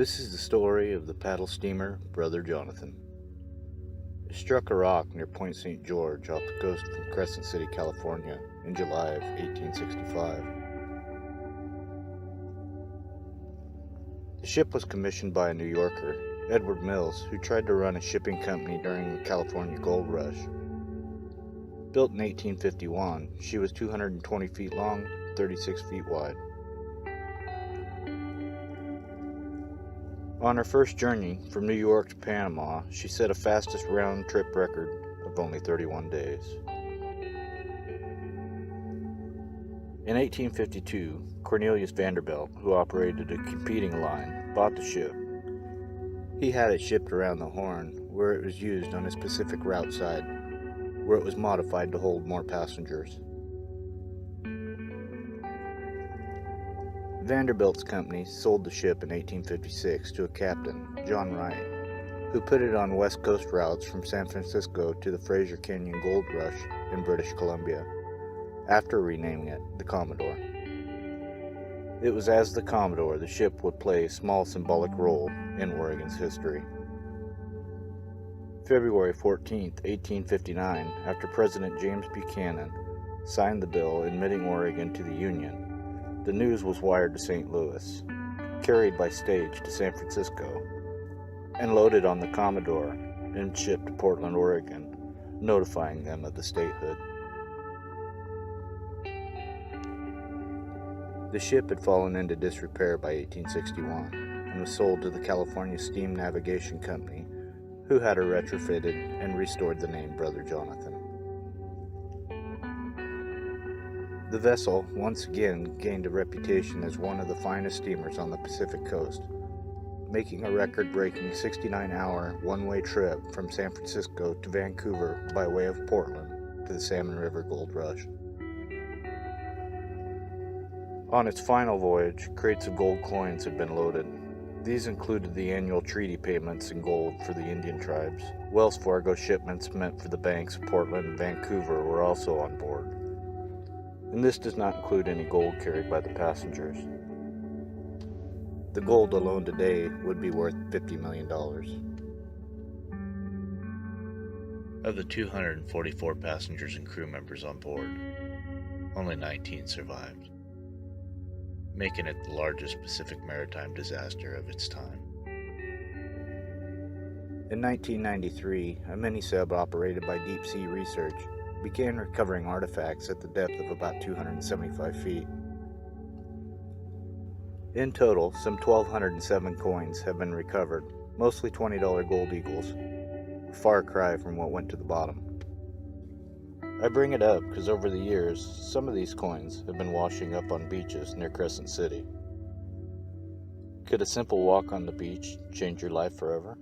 This is the story of the paddle steamer Brother Jonathan. It struck a rock near Point St. George off the coast from Crescent City, California in July of 1865. The ship was commissioned by a New Yorker, Edward Mills, who tried to run a shipping company during the California Gold Rush. Built in 1851, she was 220 feet long, 36 feet wide. On her first journey from New York to Panama, she set a fastest round-trip record of only 31 days. In 1852, Cornelius Vanderbilt, who operated a competing line, bought the ship. He had it shipped around the Horn, where it was used on his Pacific route side, where it was modified to hold more passengers. Vanderbilt's company sold the ship in 1856 to a captain, John Wright, who put it on West Coast routes from San Francisco to the Fraser Canyon Gold Rush in British Columbia, after renaming it the Commodore. It was as the Commodore the ship would play a small symbolic role in Oregon's history. February 14, 1859, after President James Buchanan signed the bill admitting Oregon to the Union, the news was wired to St. Louis, carried by stage to San Francisco, and loaded on the Commodore and shipped to Portland, Oregon, notifying them of the statehood. The ship had fallen into disrepair by 1861 and was sold to the California Steam Navigation Company, who had her retrofitted and restored the name Brother Jonathan. The vessel once again gained a reputation as one of the finest steamers on the Pacific coast, making a record-breaking 69-hour one-way trip from San Francisco to Vancouver by way of Portland to the Salmon River Gold Rush. On its final voyage, crates of gold coins had been loaded. These included the annual treaty payments in gold for the Indian tribes. Wells Fargo shipments meant for the banks of Portland and Vancouver were also on board. And this does not include any gold carried by the passengers. The gold alone today would be worth $50 million. Of the 244 passengers and crew members on board, only 19 survived, making it the largest Pacific maritime disaster of its time. In 1993, a mini-sub operated by Deep Sea Research began recovering artifacts at the depth of about 275 feet. In total, some 1,207 coins have been recovered, mostly $20 gold eagles, a far cry from what went to the bottom. I bring it up because over the years, some of these coins have been washing up on beaches near Crescent City. Could a simple walk on the beach change your life forever?